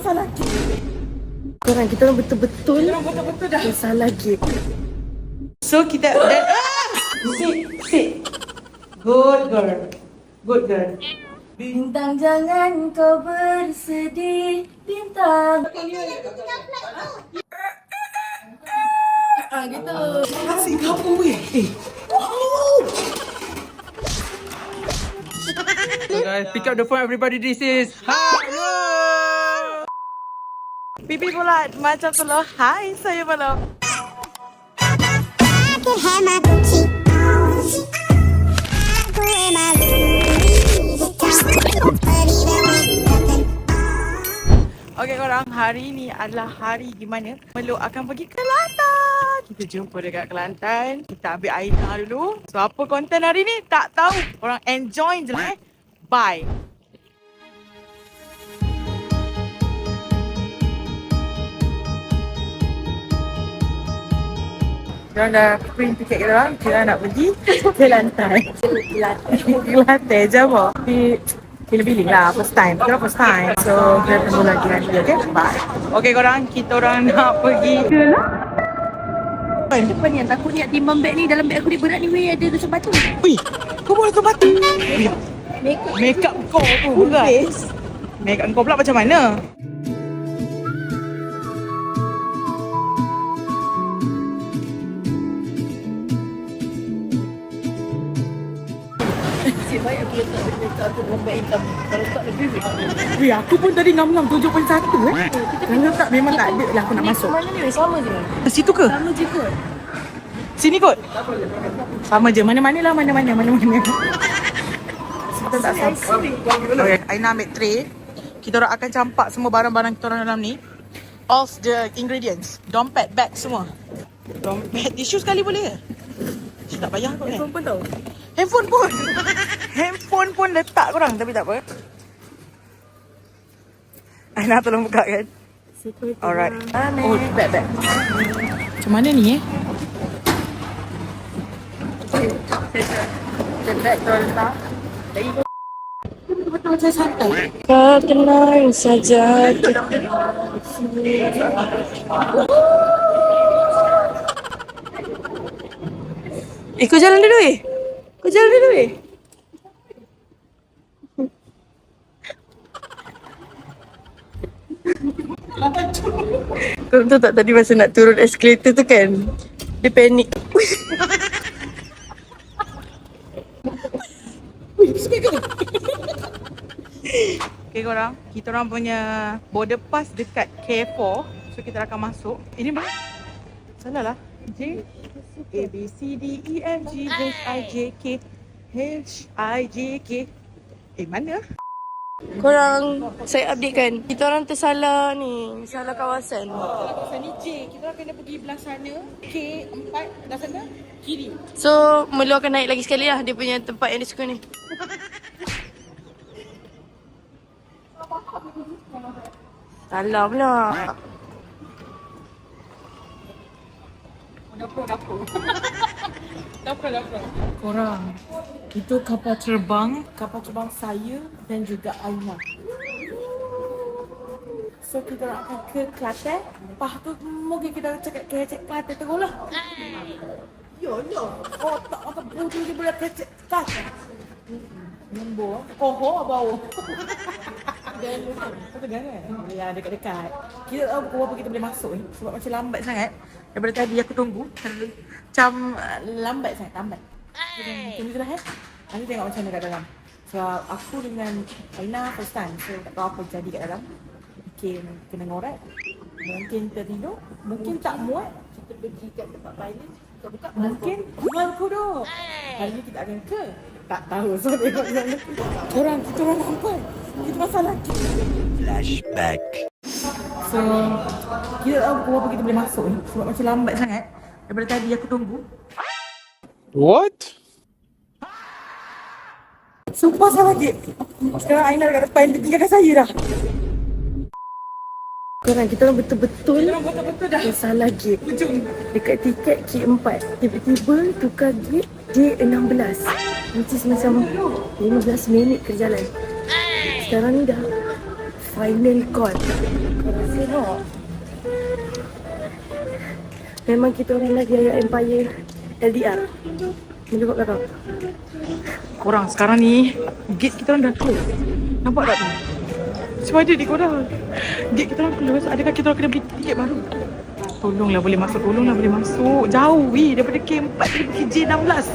salah gate. Korang, kita orang betul-betul dah salah gate. So kita dan sit. Good girl. Good girl. Bintang jangan kau bersedih, bintang. Gitu. Asyik kamu weh. So guys, pick up the phone everybody. This is Hello. Pipi pula macam tu loh. Hai, saya Belok. Okay korang, hari ni adalah hari di mana Meluk akan pergi ke Kelantan. Kita jumpa dekat Kelantan. Kita ambil Aina dulu. So apa konten hari ni? Tak tahu. Korang enjoy je lah. Bye. Kita dah print tiket kita orang. Kita nak pergi ke Kelantan. Kelantan je apa? Feeling lah, first time. Kita first time. So, kita tunggu lagi nanti, okay? Bye. Okay korang, kita orang nak pergi ke Kelantan. Apa ni yang takut ni nak timbang beg ni. Dalam beg aku ni berat ni weh. Ada tusuk batu. Wih, kau boleh tusuk batu? Makeup kau tu bukan? Makeup kau pula macam mana? Baik aku letak makeup aku dalam beg hitam. Kalau tak lebih Wih, aku pun tadi ngam-ngam 7.1 Kalau tak memang tak ada lah aku nak masuk. Mana ni weh? Sama je. Situ ke? Sama je kot. Sini kot? Sama je, mana-mana lah, mana-mana. Kita tak sama. Okay, Aina ambil tray. Kita orang akan campak semua barang-barang kita orang dalam ni. All the ingredients. Dompet, bag semua. Dompet, tisu sekali boleh ke? Tak payah kot kan? Handphone pun tau. Handphone pun. Handphone pun letak korang, tapi tak apa. Aina tolong buka kan? Alright. Oh, bag. Macam mana ni Beg tu letak. Betul-betul macam santai. Kau tenang saja. Kau jalan dulu Kau jalan dulu Kau tahu tak tadi masa nak turun escalator tu kan? Dia panik. Okay korang, kita orang punya border pass dekat K4. So kita akan masuk. Ini mana? Salah lah. J A B C D E F G H I J K H I J K. Mana? Korang, saya update kan. Kita orang tersalah ni. Salah kawasan. Kawasan ni J. Kita orang kena pergi belah sana. K4 belah sana. Kiri. So, Melu akan naik lagi sekali lah. Dia punya tempat yang dia suka ni. Salah pula. Dapur. Korang, itu kapal terbang saya dan juga Aina. So kita akan ke Kelantan. Lepas tu mungkin kita cakap kecek Kelantan terus lah. Yolah, otak macam bodoh dia boleh kecek Kelantan. Nombor, bau. Kau tegang kan? Ya, dekat-dekat. Kita tahu pukul berapa kita boleh masuk ni. Sebab macam lambat sangat. Daripada tadi aku tunggu. Macam lambat sangat, lambat. Tunggu je lah Nanti tengok macam mana kat dalam. So aku dengan Aina first time. So tak tahu apa jadi kat dalam. Mungkin kena ngorat. Mungkin tertidur. Mungkin tak muat. Kita pergi kat tempat toilet. Buka mungkin aku tu. Hari ni kita akan ke? Tak tahu. So tengok sana. Kita orang nampak. Kita masalah. Flashback. So kita tahu pukul berapa kita boleh masuk ni. Sebab macam lambat sangat. Daripada tadi aku tunggu. What? Sumpah salah gate. Sekarang Aina dekat depan. Dia tinggalkan saya dah. Korang, kita orang betul-betul dah salah gate. Dekat tiket K4. Tiba-tiba tukar gate J16. Which is macam 15 minit ke jalan. Sekarang ni dah final call. Korang tengok. Memang kita orang lagi Yaya Empire LDR. Boleh buat kata. Korang sekarang ni gate kita orang dah close. Nampak tak tu? Semua ada di korang. Gate kita orang close. Adakah kita orang kena beli tiket baru? Tolonglah boleh masuk. Tolonglah boleh masuk. Jauh weh. Daripada K4 tadi pergi J16.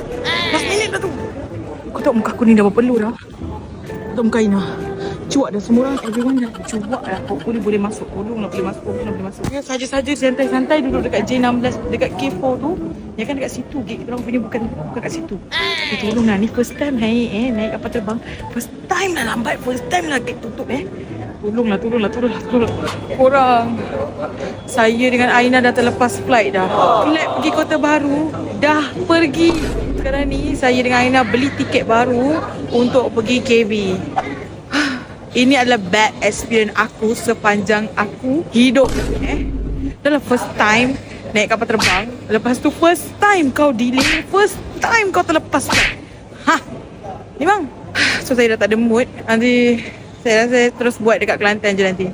Last minute dah tu. Kau tahu muka aku ni dah berpeluh dah. Kau tahu muka Aina. Cuak dah semua orang. Everyone dah cuak dah. Hopefully boleh masuk. Tolonglah boleh masuk. Tolonglah boleh masuk. Ya saja-saja santai-santai duduk dekat J16. Dekat K4 tu. Yang kan dekat situ. Gate kita orang punya bukan kat situ. Tolonglah ni first time naik kapal terbang. First time lah lambat. First time lah gate tutup Tolonglah. Korang. Saya dengan Aina dah terlepas flight dah. Flight pergi Kota Baru dah pergi. Sekarang ni saya dengan Aina beli tiket baru untuk pergi KB. Ini adalah bad experience aku sepanjang aku hidup. Adalah first time naik kapal terbang. Lepas tu first time kau delay. First time kau terlepas flight. Memang. So saya dah tak ada mood. Nanti saya rasa terus buat dekat Kelantan je nanti.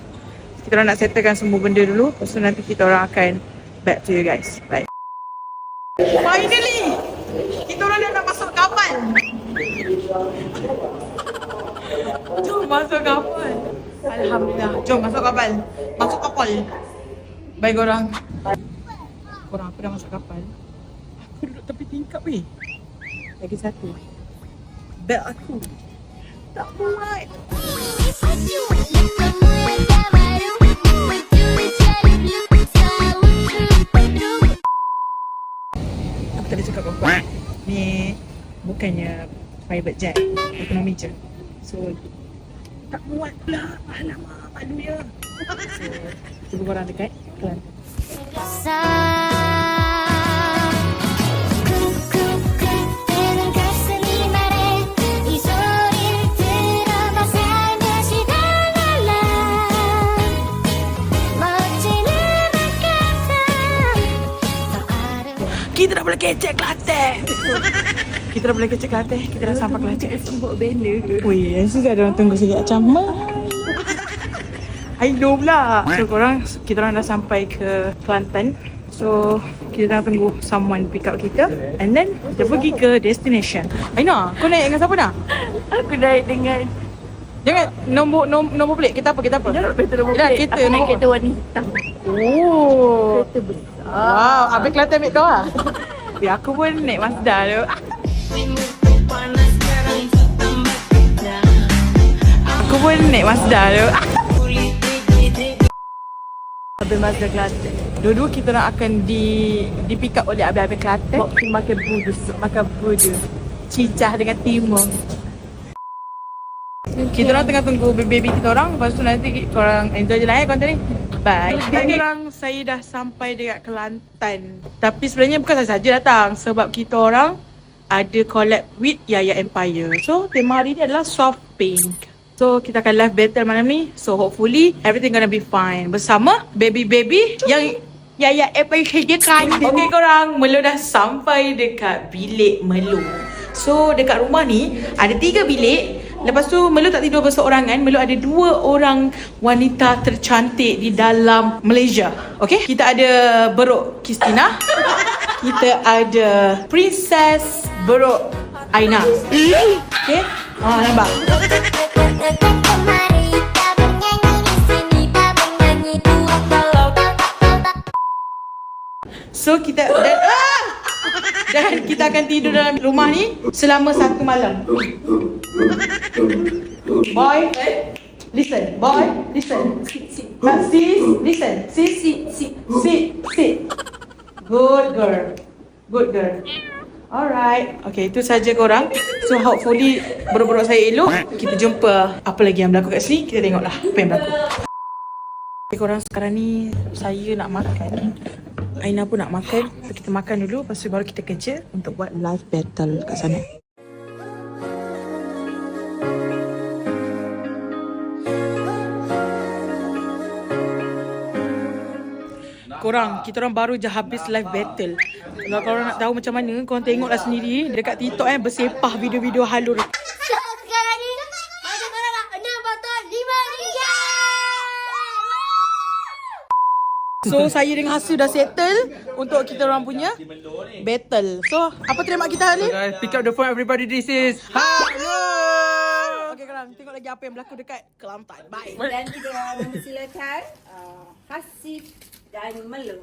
Kita orang nak settlekan semua benda dulu. Lepas tu nanti kita orang akan back to you guys. Bye. Finally! Kita orang dah nak masuk kapal. Jom masuk kapal. Alhamdulillah. Jom masuk kapal. Masuk kapal. Bye korang. Korang aku dah masuk kapal. Aku duduk tepi tingkap weh. Lagi satu. Beg aku. Tak muat. Aku tak ada cakap apa-apa. Ni bukannya private jet, ekonomi je. So tak muat pula. Alamak, malu ya. So cuba korang dekat Kelantan. Kita dah boleh kecek Kelantan. Kita dah boleh kecek Kelantan. Kita dah sampai Kelantan. Sembuk banner. Wih, susah ada orang tunggu sikit macam I know pula. So korang, kita orang dah sampai ke Kelantan. So kita dah tunggu someone pick up kita. And then kita pergi ke destination. Aina, kau naik dengan siapa dah? Aku naik dengan Jangan nombor plate. Kita apa? Kita naik kereta warna hitam. Oh. Kereta besar. Wow, habis Kelantan ambil kau lah. Ya, aku pun naik Mazda tu. Aku pun naik Mazda tu. Habis Mazda Kelantan. Dua-dua kita orang akan di pick up oleh Abang-Abang Kelantan. Bawa pergi makan budu. Makan budu. Cicah dengan timun. Kita orang tengah tunggu baby kita orang. Lepas tu nanti korang enjoy je lah konten ni. Bye. Sekarang saya dah sampai dekat Kelantan. Tapi sebenarnya bukan saya saja datang. Sebab kita orang ada collab with Yaya Empire. So tema hari ni adalah soft pink. So kita akan live battle malam ni. So hopefully everything gonna be fine. Bersama baby-baby yang Yaya Empire sediakan. Okay korang, Melu dah sampai dekat bilik Melu. So dekat rumah ni ada 3 bilik. Lepas tu Melu tak tidur berseorangan. Melu ada 2 orang wanita tercantik di dalam Malaysia. Okay, kita ada Beruk Kristina. Kita ada Princess Beruk Aina. Okay, nampak? So kita dan kita akan tidur dalam rumah ni selama 1 malam. Boy, listen. Boy, listen. Sis, listen. Sis, sit. Good girl. Alright. Okay, itu saja korang. So hopefully beruk-beruk saya elok. Kita jumpa apa lagi yang berlaku kat sini. Kita tengoklah apa yang berlaku. Okay, korang, sekarang ni saya nak makan. Aina pun nak makan. So, kita makan dulu. Lepas tu baru kita kerja untuk buat live battle kat sana. Korang, kita orang baru je habis live battle. Kalau korang nak tahu macam mana, korang tengoklah sendiri dekat TikTok bersepah video-video halus. Sekarang ni, masa korang nak 6 botol 5 ringgit. So saya dengan Hasu dah settle untuk kita orang punya battle. So apa tema kita hari ni? Guys, pick up the phone everybody. This is Hello. Okay korang tengok lagi apa yang berlaku dekat Kelantan. Bye. Dan kita mempersilakan Hasif dan Melu.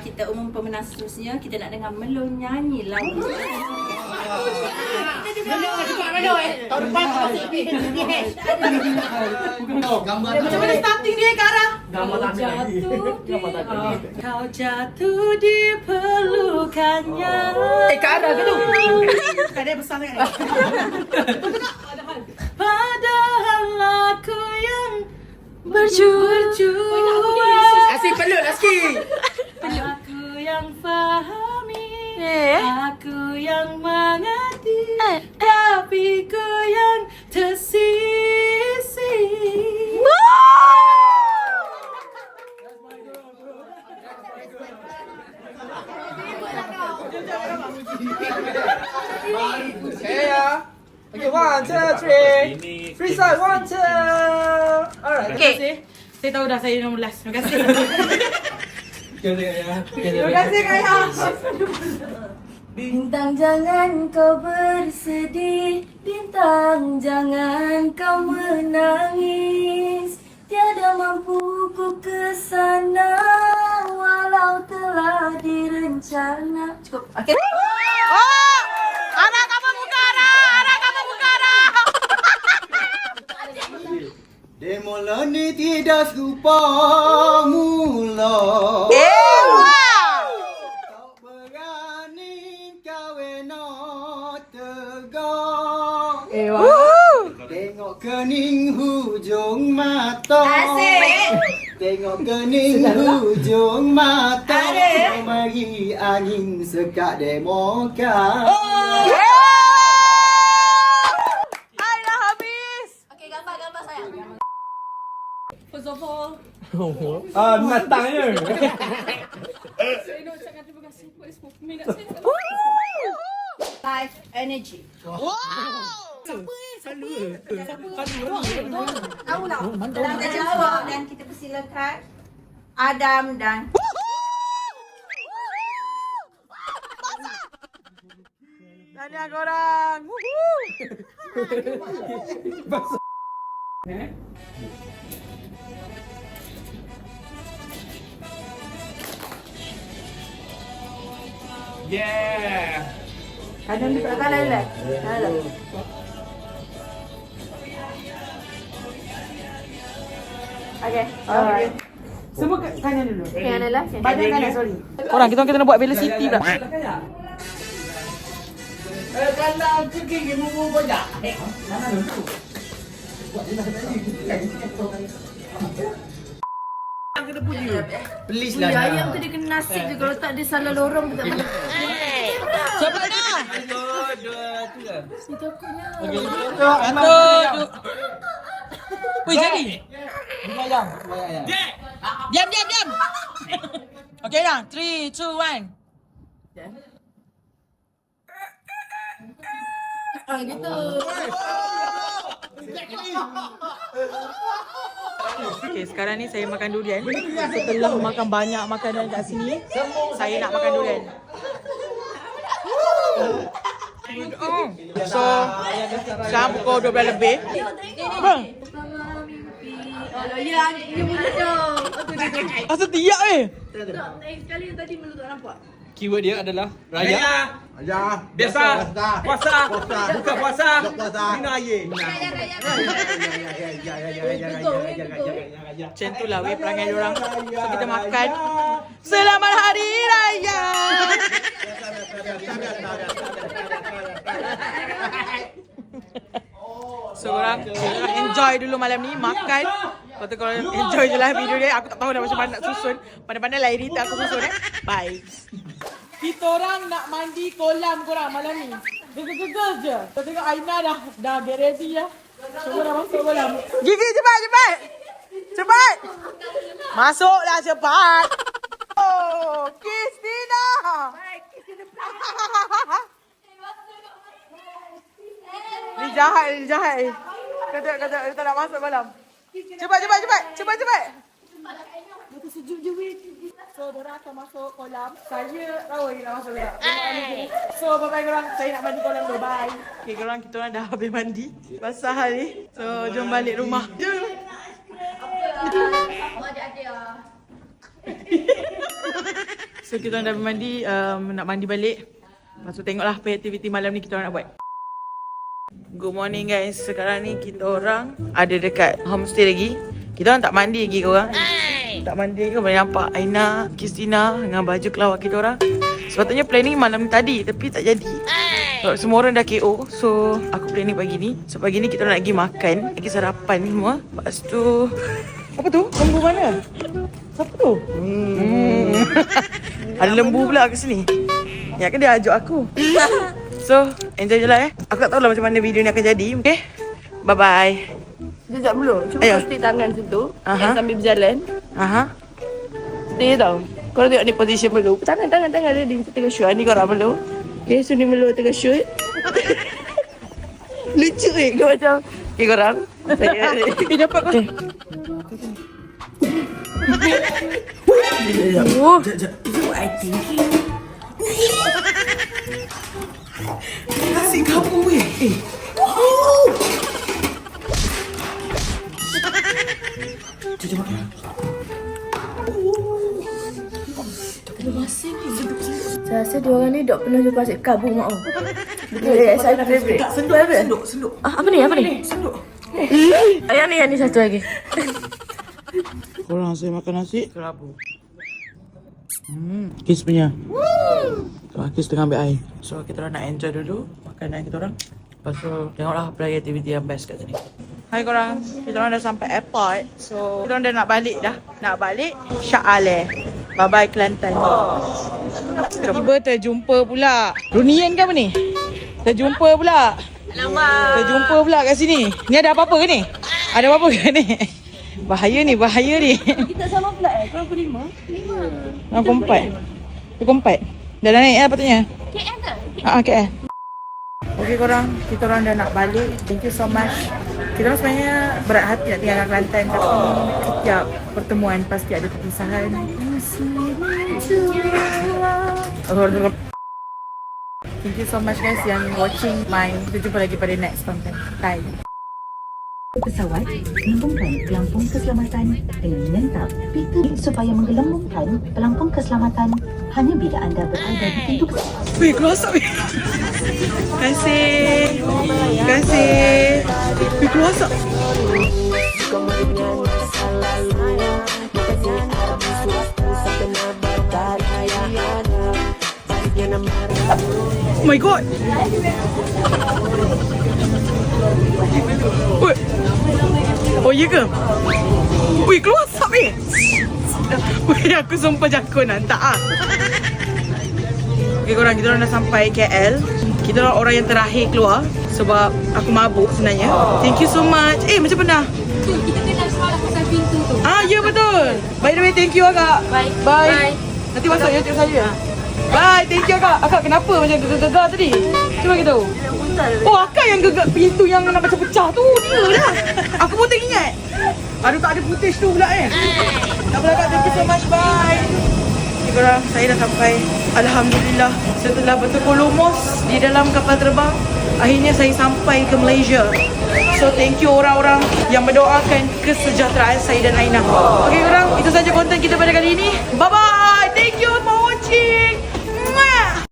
Kita umum pemenang seterusnya. Kita nak dengar Melu nyanyi lagu. Macam mana starting dia ke arah? Kau jatuh di pelukannya. Ke arah ke tu? Kan dia besar sangat. Padahal aku yang Berjuang. Asyik peluk lah sikit. Aku yang fahami, Eh. aku yang mengerti, tapi ku yang tersisi. Okay, 1, 2, 3. Freestyle, 1, 2. Alright. Terima kasih. Saya tahu dah saya nombor last. Terima kasih. Terima kasih Kak Ayah. Bintang jangan kau bersedih, bintang jangan kau menangis. Tiada mampu ku kesana, walau telah direncana. Cukup. Okay. Oh! Anak kamu buka arah! Anak kamu buka arah! Demola ni tidak serupa mula. Tak berani kawin tegak. Tengok kening hujung mata. Tengok kening hujung mata. Mari angin sekat demoka. Hai dah habis! Okay, gambar sayang. First of all, Matangnya. saya nak ucapkan terima kasih kepada semua peminat saya. Life energy. Tahu tak? Dalam jawab dan kita persilakan Adam dan Tahniah korang! Woohoo! Yeah. kanan di belakang lain. Okay. Alright. Semua kanan dulu. Yang adalah Badan kanan, sorry. Korang, kita nak buat velocity pula. Kalau gigi mumu banyak. Please lah. ayam tu dia kena nasib je. Kalau tak dia salah lorong tu tak boleh. Cepat dah! Situ aku nya. Satu, Wih, jadi. Diam. Okay dah. 3, 2, 1. Gitu. Okay, sekarang ni saya makan durian. Setelah makan banyak makanan kat sini, saya nak makan durian. So, sekarang pukul 12 lebih. Bang, Ya, dia mulut tu. asal tiap Sekali yang tadi mulut tak nampak. Keyword dia adalah raya. Biasa. Puasa. Buka puasa. Minum air. Macam tu lah weh perangai diorang. So kita makan. Selamat Hari Raya. So korang enjoy dulu malam ni. Makan. Lepas tu korang enjoy je lah video dia. Aku tak tahu dah macam mana nak susun. Pandai-pandai lah edit aku susun Bye. Kita orang nak mandi kolam korang malam ni. Gegar-gegar je. Kau tengok Aina dah get ready lah. Gigi cepat. Cepat. Masuklah cepat. Oh, Christina. Ni jahat. Kata dia tak nak masuk malam. Cepat. So, diorang akan masuk kolam. Saya tahu lagi nak masuk tak. So, bye-bye korang. Saya nak mandi kolam dulu. Bye. Okay, korang, kita orang dah habis mandi. Basah hari. So, jom balik rumah. Jom. So, kita orang dah mandi. Nak mandi balik. Lepas tu tengoklah apa aktiviti malam ni kita orang nak buat. Good morning guys. Sekarang ni kita orang ada dekat homestay lagi. Kita orang tak mandi lagi korang. Tak mandi ke boleh nampak Aina, Christina dengan baju kelawar kita orang. Sepatutnya planning malam ni tadi tapi tak jadi. Sebab semua orang dah KO. So aku planning pagi ni. So pagi ni kita orang nak pergi makan, pergi sarapan semua. Lepas tu apa tu? Lembu mana? Siapa tu? Ada lembu pula ke sini. Ya kan dia ajak aku. So enjoy je lah. Aku tak tahu lah macam mana video ni akan jadi. Okay, bye bye. Sekejap dulu. Cuba stay tangan situ. Sambil berjalan. Stay tau. Korang tengok ni position Melu. Tangan ready. Kita tengah shoot. Ni korang Melu. Okay, so ni Melu tengah shoot. Lucu kau macam. Okay korang. Saya dapat kau. Oh. Nasi kampung weh. Cuci makan. Saya rasa diorang ni dok pernah jumpa asyik kabung mak. Betul, saya favourite. Senduk. Apa ni? Senduk. Yang ni satu lagi. Korang saya makan nasi kerabu. Kiss punya. So Kiss tengah ambil air. So kita orang nak enjoy dulu makanan kita orang. Lepas tu tengoklah apa lagi aktiviti yang best kat sini. Hai korang, kita orang dah sampai airport. So kita orang dah nak balik dah. Nak balik Shah Alam. Bye bye Kelantan. Tiba terjumpa pula. Runian ke apa ni? Terjumpa pula. Alamak. Terjumpa pula kat sini. Ni ada apa-apa ke ni? Ada apa-apa ke ni? Bahaya ni. Kita sama pula Korang pun 5? 4. Dah naik patutnya. KL ke? KL. Okay korang, kita orang dah nak balik. Thank you so much. Kita orang sebenarnya berat hati nak tinggalkan Kelantan. Tapi setiap pertemuan pasti ada perpisahan. Thank you so much guys yang watching my. Kita jumpa lagi pada next content. Bye. Pesawat melambungkan pelampung keselamatan dengan menentap pintu supaya menggelembungkan pelampung keselamatan hanya bila anda berada di pintu pesawat. Weh, keluar asap weh. Kasih. Weh, keluar asap. Oh my god. Weh. Oh iya ke? Weh, keluar asap weh. Weh, aku sumpah jakun hantar ah. Okay korang, kita orang dah sampai KL. Kita orang yang terakhir keluar sebab aku mabuk sebenarnya. Thank you so much. Macam pernah. Kita kena salah pasal pintu tu. Ya betul. By the way, thank you Akak. Bye. Nanti masuk YouTube saya. Bye, thank you Akak. Akak kenapa macam gegar tadi? Cuba kita tahu. Oh, Akak yang gegar pintu yang nak macam pecah tu. Dia lah. Aku pun teringat. Aduh, tak ada footage tu pula Tak apa Akak, thank you so much. Bye. Okay korang, saya dah sampai. Alhamdulillah, setelah berterkolomos di dalam kapal terbang, akhirnya saya sampai ke Malaysia. So thank you orang-orang yang mendoakan kesejahteraan saya dan Aina. Okay korang, itu saja konten kita pada kali ini. Bye bye. Thank you for watching.